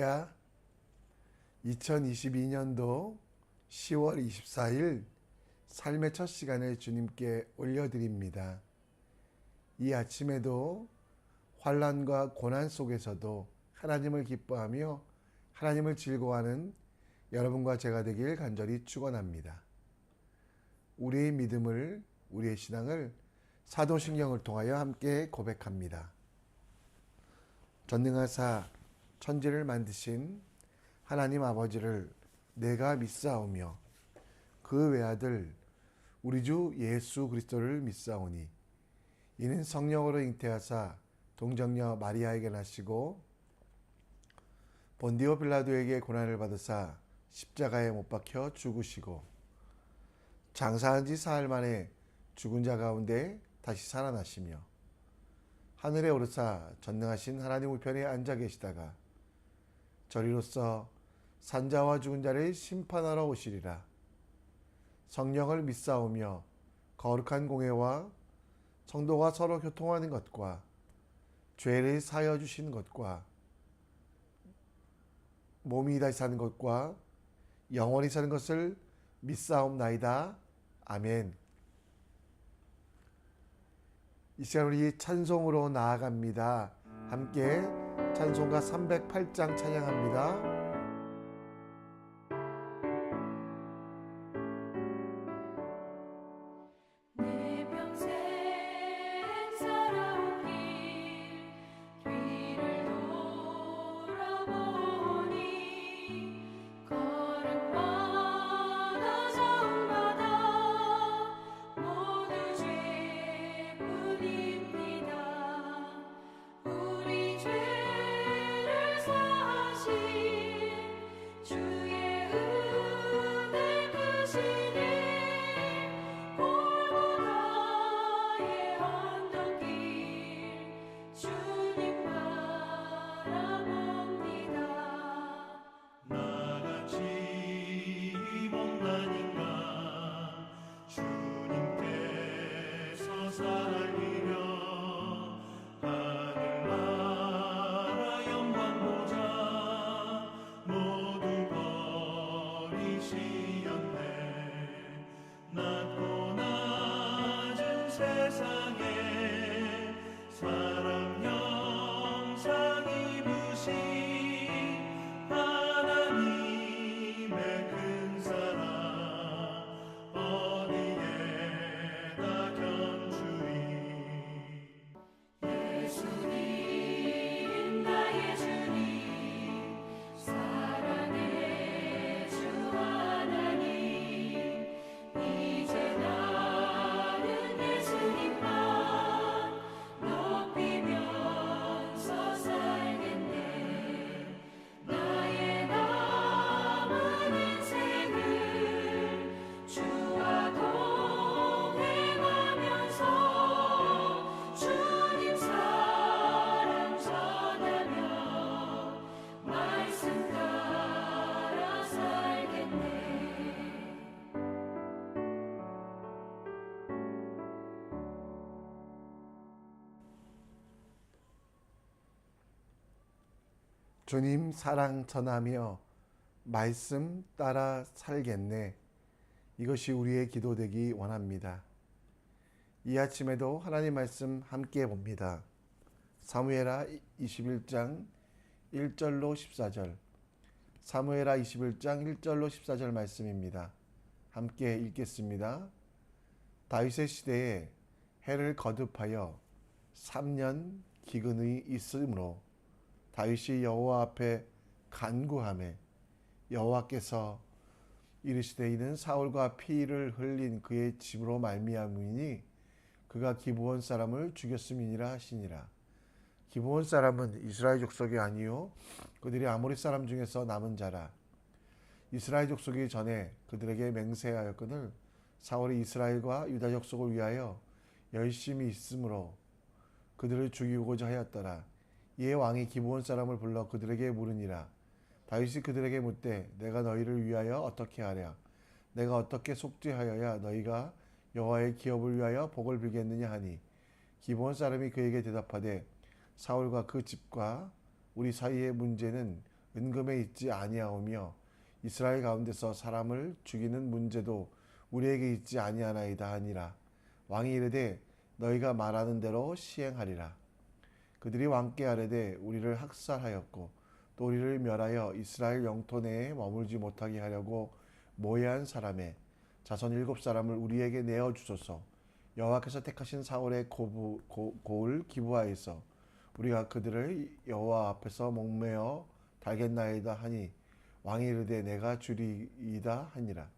할렐루야. 2022년도 10월 24일 삶의 첫 시간을 주님께 올려드립니다. 이 아침에도 환난과 고난 속에서도 하나님을 기뻐하며 하나님을 즐거워하는 여러분과 제가 되길 간절히 축원합니다. 우리의 믿음을, 우리의 신앙을 사도신경을 통하여 함께 고백합니다. 전능하사 천지를 만드신 하나님 아버지를 내가 믿사오며 그 외아들 우리 주 예수 그리스도를 믿사오니 이는 성령으로 잉태하사 동정녀 마리아에게 나시고 본디오 빌라도에게 고난을 받으사 십자가에 못 박혀 죽으시고 장사한 지 사흘 만에 죽은 자 가운데 다시 살아나시며 하늘에 오르사 전능하신 하나님 우편에 앉아 계시다가 저리로서 산자와 죽은 자를 심판하러 오시리라. 성령을 믿사오며 거룩한 공회와 성도가 서로 교통하는 것과 죄를 사하여 주시는 것과 몸이 다시 사는 것과 영원히 사는 것을 믿사옵나이다. 아멘. 이 시간 우리 찬송으로 나아갑니다. 함께 찬송가 308장 찬양합니다. 주님 사랑 전하며 말씀 따라 살겠네. 이것이 우리의 기도 되기 원합니다. 이 아침에도 하나님 말씀 함께 봅니다. 사무엘하 21장 1절로 14절. 사무엘하 21장 1절로 14절 말씀입니다. 함께 읽겠습니다. 다윗의 시대에 해를 거듭하여 3년 기근이 있으므로 다윗이 여호와 앞에 간구하매 여호와께서 이르시되 이는 사울과 피를 흘린 그의 집으로 말미암으니 그가 기브온 사람을 죽였음이니라 하시니라. 기브온 사람은 이스라엘 족속이 아니요 그들이 아모리 사람 중에서 남은 자라. 이스라엘 족속이 전에 그들에게 맹세하였거늘 사울이 이스라엘과 유다 족속을 위하여 열심히 있으므로 그들을 죽이고자 하였더라. 이에 왕이 기브온 사람을 불러 그들에게 물으니라. 다윗이 그들에게 묻되 내가 너희를 위하여 어떻게 하랴? 내가 어떻게 속죄하여야 너희가 여호와의 기업을 위하여 복을 빌겠느냐 하니 기브온 사람이 그에게 대답하되 사울과 그 집과 우리 사이의 문제는 은금에 있지 아니하오며 이스라엘 가운데서 사람을 죽이는 문제도 우리에게 있지 아니하나이다 하니라. 왕이 이르되 너희가 말하는 대로 시행하리라. 그들이 왕께 아뢰되 우리를 학살하였고 또 우리를 멸하여 이스라엘 영토 내에 머물지 못하게 하려고 모해한 사람의 자손 7사람을 우리에게 내어 주소서. 여호와께서 택하신 사울의 고을 기브아에서 우리가 그들을 여호와 앞에서 목매어 달겠나이다 하니 왕이 이르되 내가 주리이다 하니라.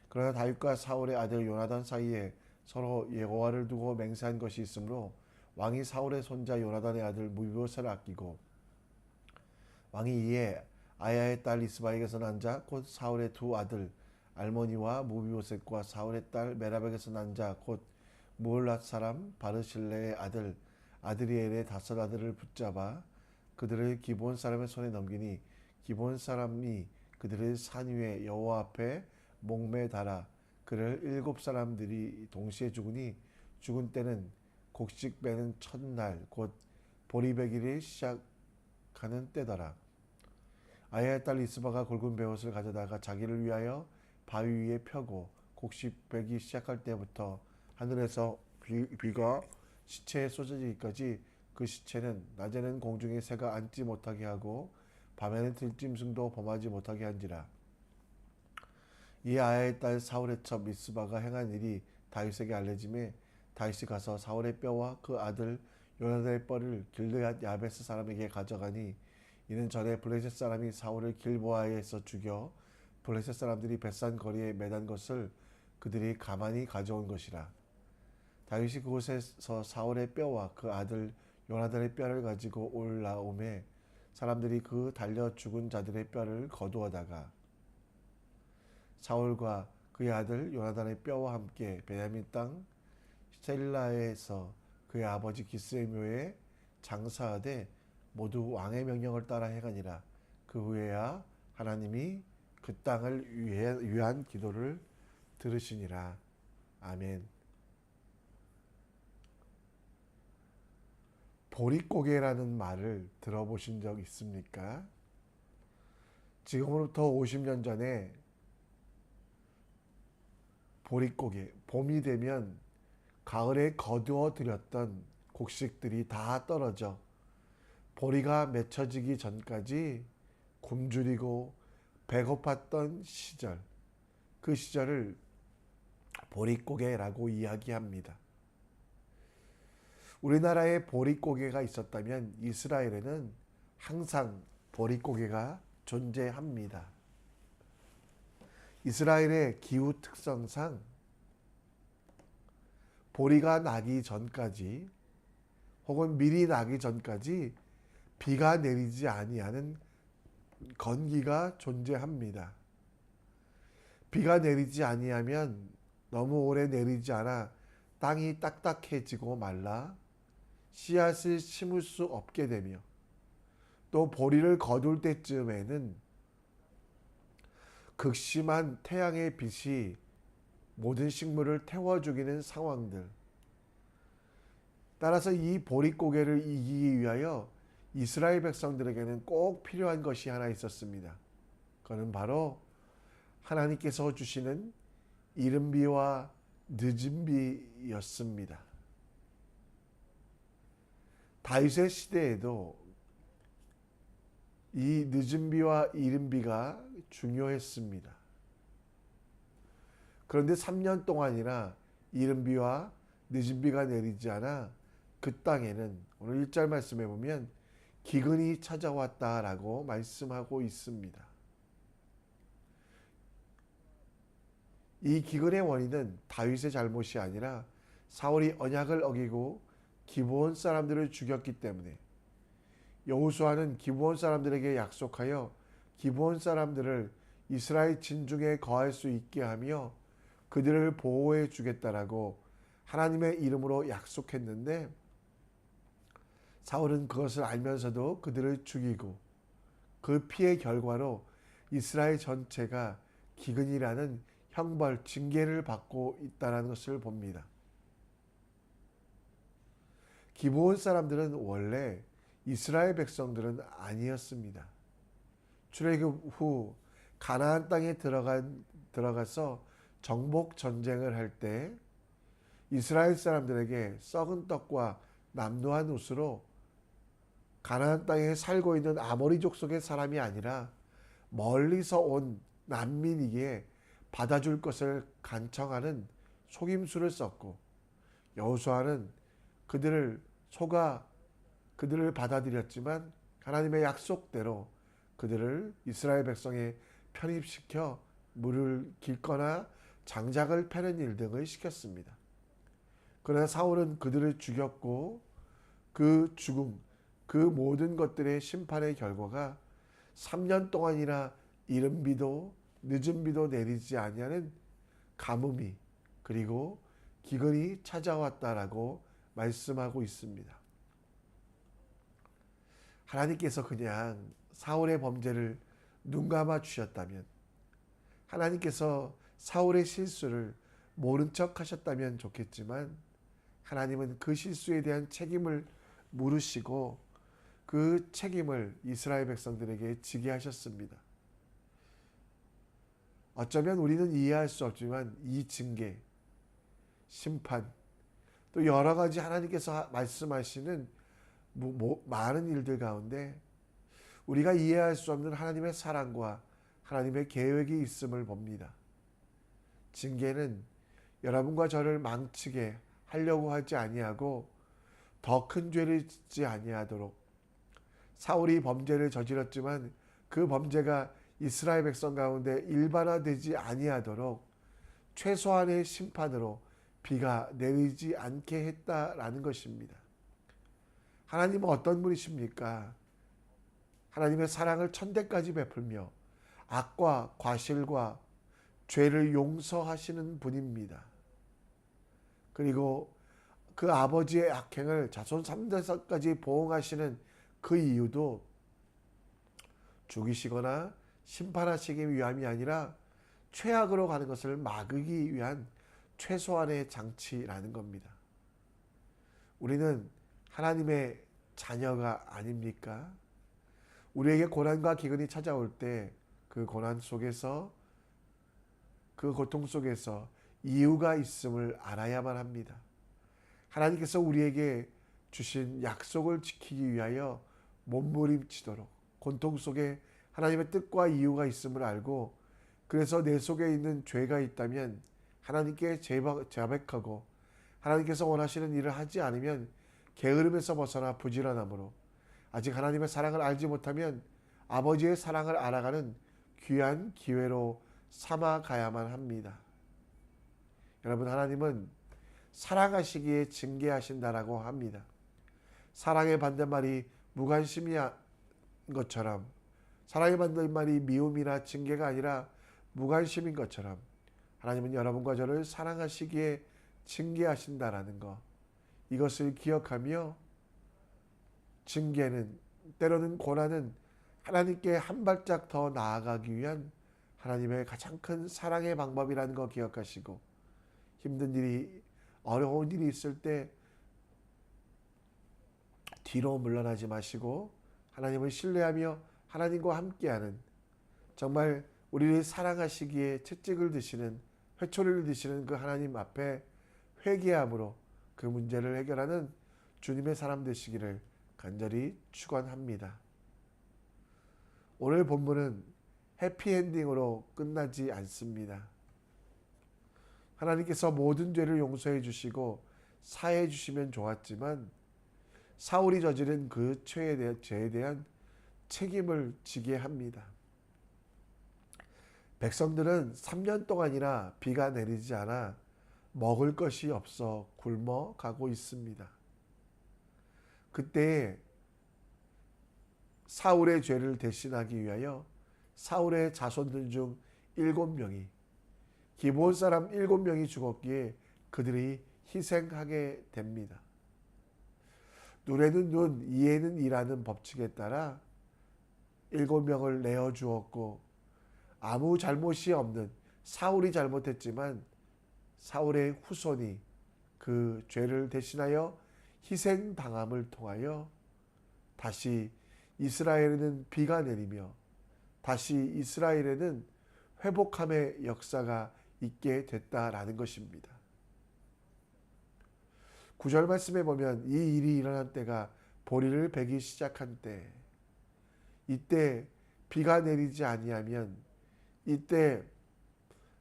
그러나 다윗과 사울의 아들 요나단 사이에 서로 여호와를 두고 맹세한 것이 있으므로 왕이 사울의 손자 요나단의 아들 무비보셋을 아끼고 왕이 이에 아야의 딸 리스바에게서 난 자 곧 사울의 두 아들 알모니와 무비보셋과 사울의 딸 메라백에서 난 자 곧 무올랏 사람 바르실레의 아들 아드리엘의 5 아들을 붙잡아 그들을 기브온 사람의 손에 넘기니 기브온 사람이 그들을 산 위에 여호와 앞에 목매에 달아 그를 7사람들이 동시에 죽으니 죽은 때는 곡식 베는 첫날 곧 보리배기를 시작하는 때더라. 아야의 딸 리스바가 굵은 베옷을 가져다가 자기를 위하여 바위 위에 펴고 곡식 베기 시작할 때부터 하늘에서 비가 시체에 쏟아지기까지 그 시체는 낮에는 공중에 새가 앉지 못하게 하고 밤에는 들짐승도 범하지 못하게 한지라. 이 아야의 딸 사울의 첩 리스바가 행한 일이 다윗에게 알려짐에 다윗이 가서 사울의 뼈와 그 아들 요나단의 뼈를 길르앗 야베스 사람에게 가져가니 이는 전에 블레셋 사람이 사울을 길보아에서 죽여 블레셋 사람들이 벳산 거리에 매단 것을 그들이 가만히 가져온 것이라. 다윗이 그곳에서 사울의 뼈와 그 아들 요나단의 뼈를 가지고 올라오매 사람들이 그 달려 죽은 자들의 뼈를 거두어다가 사울과 그의 아들 요나단의 뼈와 함께 베냐민 땅 셀라에서 그의 아버지 기스의 묘에 장사하되 모두 왕의 명령을 따라 행하니라. 그 후에야 하나님이 그 땅을 위한 기도를 들으시니라. 아멘. 보릿고개라는 말을 들어보신 적 있습니까? 지금으로부터 50년 전에 보릿고개, 봄이 되면 가을에 거두어 들였던 곡식들이 다 떨어져 보리가 맺혀지기 전까지 굶주리고 배고팠던 시절, 그 시절을 보릿고개라고 이야기합니다. 우리나라에 보릿고개가 있었다면 이스라엘에는 항상 보릿고개가 존재합니다. 이스라엘의 기후 특성상 보리가 나기 전까지 혹은 미리 나기 전까지 비가 내리지 아니하는 건기가 존재합니다. 비가 내리지 아니하면 너무 오래 내리지 않아 땅이 딱딱해지고 말라 씨앗을 심을 수 없게 되며 또 보리를 거둘 때쯤에는 극심한 태양의 빛이 모든 식물을 태워 죽이는 상황들. 따라서 이 보릿고개를 이기기 위하여 이스라엘 백성들에게는 꼭 필요한 것이 하나 있었습니다. 그것은 바로 하나님께서 주시는 이른 비와 늦은 비였습니다. 다윗의 시대에도 이 늦은 비와 이른 비가 중요했습니다. 그런데 3년 동안이나 이른 비와 늦은 비가 내리지 않아 그 땅에는 오늘 1절 말씀해 보면 기근이 찾아왔다라고 말씀하고 있습니다. 이 기근의 원인은 다윗의 잘못이 아니라 사울이 언약을 어기고 기브온 사람들을 죽였기 때문에 여호수아는 기브온 사람들에게 약속하여 기브온 사람들을 이스라엘 진중에 거할 수 있게 하며 그들을 보호해 주겠다라고 하나님의 이름으로 약속했는데 사울은 그것을 알면서도 그들을 죽이고 그 피해 결과로 이스라엘 전체가 기근이라는 형벌, 징계를 받고 있다는 것을 봅니다. 기브온 사람들은 원래 이스라엘 백성들은 아니었습니다. 출애굽 후 가나안 땅에 들어가서 정복 전쟁을 할 때 이스라엘 사람들에게 썩은 떡과 남루한 옷으로 가나안 땅에 살고 있는 아모리족 속의 사람이 아니라 멀리서 온 난민이기에 받아줄 것을 간청하는 속임수를 썼고, 여호수아는 그들을 속아 그들을 받아들였지만 하나님의 약속대로 그들을 이스라엘 백성에 편입시켜 물을 깃거나 장작을 패는 일 등을 시켰습니다. 그러나 사울은 그들을 죽였고 그 죽음, 그 모든 것들의 심판의 결과가 3년 동안이나 이른 비도 늦은 비도 내리지 아니하는 가뭄이 그리고 기근이 찾아왔다라고 말씀하고 있습니다. 하나님께서 그냥 사울의 범죄를 눈감아 주셨다면, 하나님께서 사울의 실수를 모른 척 하셨다면 좋겠지만, 하나님은 그 실수에 대한 책임을 물으시고 그 책임을 이스라엘 백성들에게 지게 하셨습니다. 어쩌면 우리는 이해할 수 없지만 이 징계, 심판, 또 여러 가지 하나님께서 말씀하시는 많은 일들 가운데 우리가 이해할 수 없는 하나님의 사랑과 하나님의 계획이 있음을 봅니다. 징계는 여러분과 저를 망치게 하려고 하지 아니하고 더 큰 죄를 짓지 아니하도록, 사울이 범죄를 저질렀지만 그 범죄가 이스라엘 백성 가운데 일반화되지 아니하도록 최소한의 심판으로 비가 내리지 않게 했다라는 것입니다. 하나님은 어떤 분이십니까? 하나님의 사랑을 천대까지 베풀며 악과 과실과 죄를 용서하시는 분입니다. 그리고 그 아버지의 악행을 자손 3대까지 보응하시는 그 이유도 죽이시거나 심판하시기 위함이 아니라 최악으로 가는 것을 막기 위한 최소한의 장치라는 겁니다. 우리는 하나님의 자녀가 아닙니까? 우리에게 고난과 기근이 찾아올 때 그 고난 속에서, 그 고통 속에서 이유가 있음을 알아야만 합니다. 하나님께서 우리에게 주신 약속을 지키기 위하여 몸부림치도록 고통 속에 하나님의 뜻과 이유가 있음을 알고, 그래서 내 속에 있는 죄가 있다면 하나님께 자백하고 하나님께서 원하시는 일을 하지 않으면 게으름에서 벗어나 부지런함으로, 아직 하나님의 사랑을 알지 못하면 아버지의 사랑을 알아가는 귀한 기회로 삼아가야만 합니다. 여러분, 하나님은 사랑하시기에 징계하신다라고 합니다. 사랑의 반대말이 무관심인 것처럼, 사랑의 반대말이 미움이나 징계가 아니라 무관심인 것처럼, 하나님은 여러분과 저를 사랑하시기에 징계하신다라는 것, 이것을 기억하며 징계는, 때로는 고난은 하나님께 한 발짝 더 나아가기 위한 하나님의 가장 큰 사랑의 방법이라는 거 기억하시고, 힘든 일이, 어려운 일이 있을 때 뒤로 물러나지 마시고 하나님을 신뢰하며 하나님과 함께하는, 정말 우리를 사랑하시기에 채찍을 드시는, 회초리를 드시는 그 하나님 앞에 회개함으로 그 문제를 해결하는 주님의 사람 되시기를 간절히 축원합니다. 오늘 본문은 해피엔딩으로 끝나지 않습니다. 하나님께서 모든 죄를 용서해 주시고 사해 주시면 좋았지만 사울이 저지른 그 죄에 대한 책임을 지게 합니다. 백성들은 3년 동안이나 비가 내리지 않아 먹을 것이 없어 굶어 가고 있습니다. 그때 사울의 죄를 대신하기 위하여 사울의 자손들 중 7명이, 기브온 사람 7명이 죽었기에 그들이 희생하게 됩니다. 눈에는 눈, 이에는 이라는 법칙에 따라 7명을 내어주었고, 아무 잘못이 없는 사울이 잘못했지만 사울의 후손이 그 죄를 대신하여 희생당함을 통하여 다시 이스라엘에는 비가 내리며 다시 이스라엘에는 회복함의 역사가 있게 됐다라는 것입니다. 9절 말씀에 보면 이 일이 일어난 때가 보리를 베기 시작한 때, 이때 비가 내리지 아니하면, 이때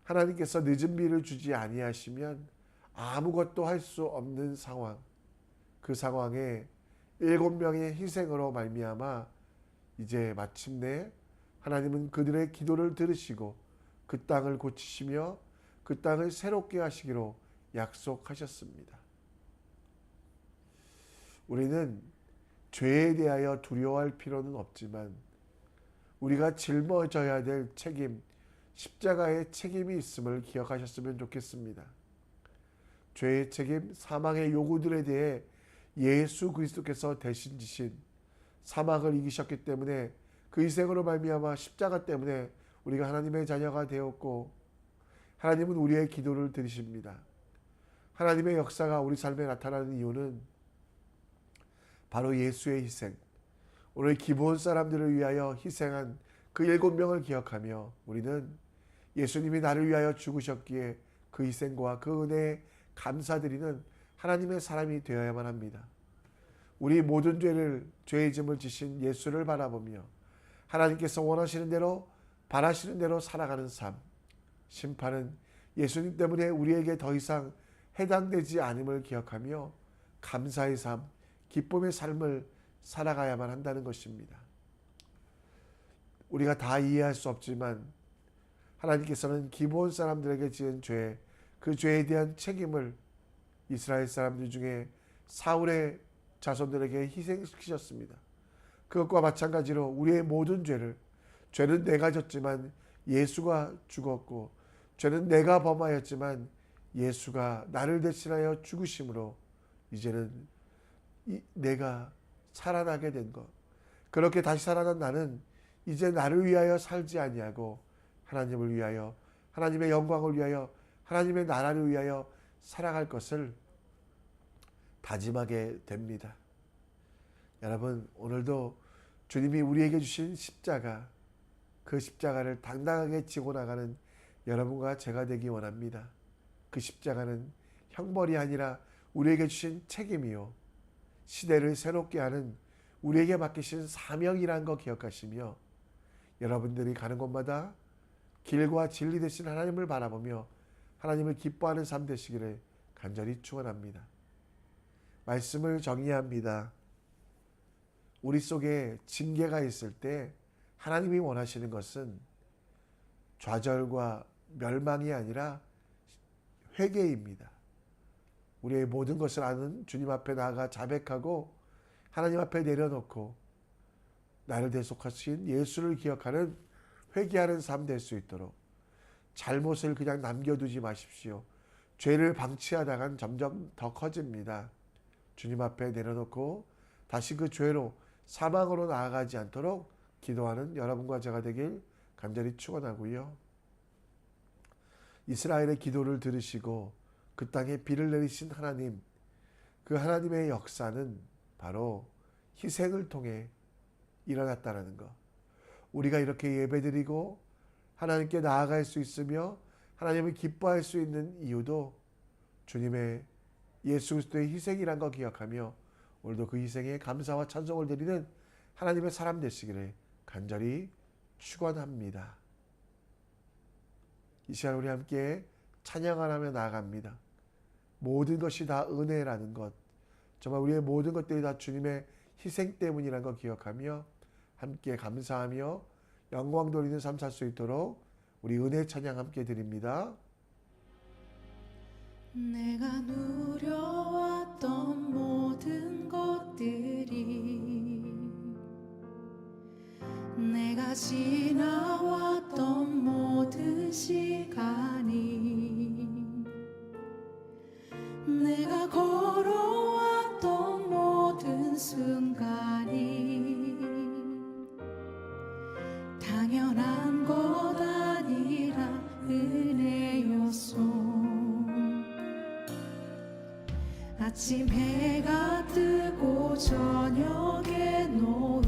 하나님께서 늦은 비를 주지 아니하시면 아무것도 할 수 없는 상황, 그 상황에 7명의 희생으로 말미암아 이제 마침내 하나님은 그들의 기도를 들으시고 그 땅을 고치시며 그 땅을 새롭게 하시기로 약속하셨습니다. 우리는 죄에 대하여 두려워할 필요는 없지만 우리가 짊어져야 될 책임, 십자가의 책임이 있음을 기억하셨으면 좋겠습니다. 죄의 책임, 사망의 요구들에 대해 예수 그리스도께서 대신 지신 사망을 이기셨기 때문에 그 희생으로 말미암아 십자가 때문에 우리가 하나님의 자녀가 되었고, 하나님은 우리의 기도를 들으십니다. 하나님의 역사가 우리 삶에 나타나는 이유는 바로 예수의 희생, 오늘 기브온 사람들을 위하여 희생한 그 7명을 기억하며 우리는 예수님이 나를 위하여 죽으셨기에 그 희생과 그 은혜에 감사드리는 하나님의 사람이 되어야만 합니다. 우리 모든 죄의 짐을 지신 예수를 바라보며 하나님께서 원하시는 대로 바라시는 대로 살아가는 삶, 심판은 예수님 때문에 우리에게 더 이상 해당되지 않음을 기억하며 감사의 삶, 기쁨의 삶을 살아가야만 한다는 것입니다. 우리가 다 이해할 수 없지만 하나님께서는 기브온 사람들에게 지은 죄, 그 죄에 대한 책임을 이스라엘 사람들 중에 사울의 자손들에게 희생시키셨습니다. 그것과 마찬가지로 우리의 모든 죄는 내가 졌지만 예수가 죽었고, 죄는 내가 범하였지만 예수가 나를 대신하여 죽으심으로 이제는 내가 살아나게 된 것, 그렇게 다시 살아난 나는 이제 나를 위하여 살지 아니하고 하나님을 위하여, 하나님의 영광을 위하여, 하나님의 나라를 위하여 살아갈 것을 다짐하게 됩니다. 여러분, 오늘도 주님이 우리에게 주신 십자가, 그 십자가를 당당하게 지고 나가는 여러분과 제가 되기 원합니다. 그 십자가는 형벌이 아니라 우리에게 주신 책임이요, 시대를 새롭게 하는 우리에게 맡기신 사명이라는 거 기억하시며 여러분들이 가는 곳마다 길과 진리 되신 하나님을 바라보며 하나님을 기뻐하는 삶 되시기를 간절히 축원합니다. 말씀을 정리합니다. 우리 속에 징계가 있을 때 하나님이 원하시는 것은 좌절과 멸망이 아니라 회개입니다. 우리의 모든 것을 아는 주님 앞에 나아가 자백하고 하나님 앞에 내려놓고 나를 대속하신 예수를 기억하는 회개하는 삶 될 수 있도록, 잘못을 그냥 남겨두지 마십시오. 죄를 방치하다간 점점 더 커집니다. 주님 앞에 내려놓고 다시 그 죄로 사망으로 나아가지 않도록 기도하는 여러분과 제가 되길 간절히 축원하고요. 이스라엘의 기도를 들으시고 그 땅에 비를 내리신 하나님, 그 하나님의 역사는 바로 희생을 통해 일어났다는 것. 우리가 이렇게 예배드리고 하나님께 나아갈 수 있으며 하나님을 기뻐할 수 있는 이유도 주님의 예수 그리스도의 희생이란 거 기억하며 오늘도 그 희생에 감사와 찬송을 드리는 하나님의 사람 되시기를 간절히 축원합니다. 이 시간 우리 함께 찬양하며 나아갑니다. 모든 것이 다 은혜라는 것, 정말 우리의 모든 것들이 다 주님의 희생 때문이라는 것 기억하며 함께 감사하며 영광 돌리는 삶 살 수 있도록 우리 은혜 찬양 함께 드립니다. 내가 누려왔던 모든 것들이, 내가 지나왔던 모든 시간이, 내가 걸어왔던 모든 순간이 당연한 것 아니라 은혜였소. 아침 해가 뜨고 저녁에 노을,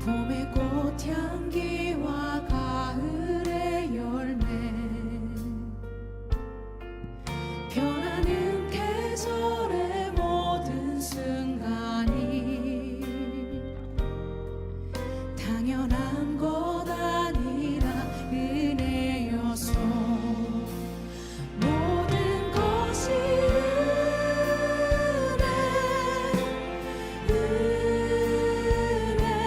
봄의 꽃향기와 가을의 열매 변하는 계절의 모든 순간이 당연한 것 아니라 은혜여서 모든 것이 은혜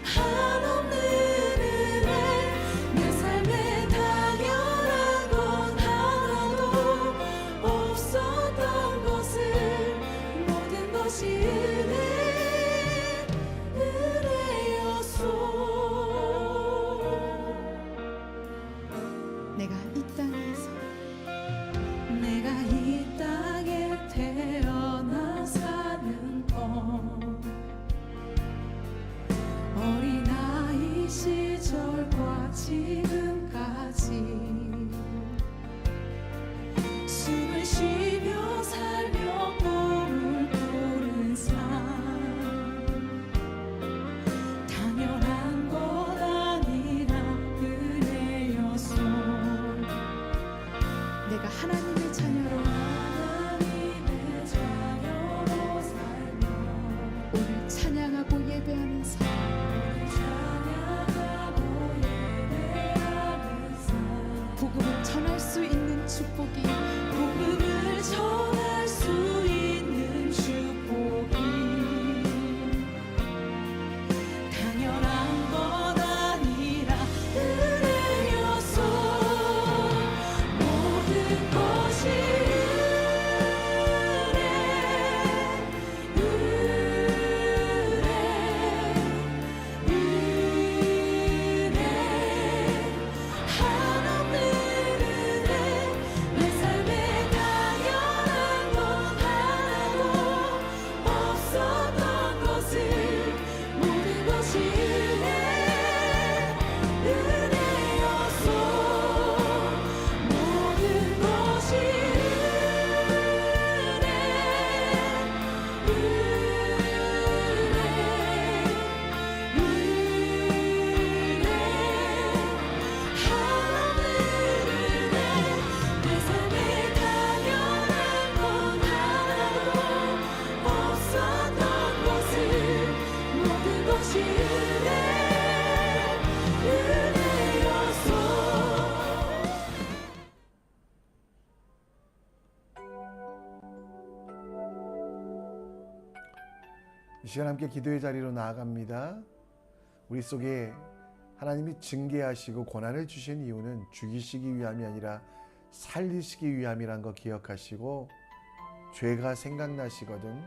한없는 은혜 내 삶에 당연한 건 하나도 없었던 것을 모든 것이 은혜였소. 내가 이 땅에 태어나 사는 건 어린아이 시절과 지금까지 숨을 쉬며 살며 꿈을 꾸는 삶 당연한 것 아니라 은혜였소. 내가 하나님의 자녀로 살며 오늘 찬양하고 예배하는 삶 복음을 전할 수 있는 축복이 복음을 전할 수 있는 축복이 당연한 것 아니라 은혜였소. 모든 것이 은혜 한없는 은혜 내 삶에 당연한 것 하나도 없었던 것을 모든 것이 은혜였소. 모든 것이 한없는 은혜 내 삶에 당연한 것 하나도 없었던 것을 모든 것이 은혜였소. 이 시간 함께 기도의 자리로 나아갑니다. 우리 속에 하나님이 징계하시고 고난을 주신 이유는 죽이시기 위함이 아니라 살리시기 위함이란 거 기억하시고 죄가 생각나시거든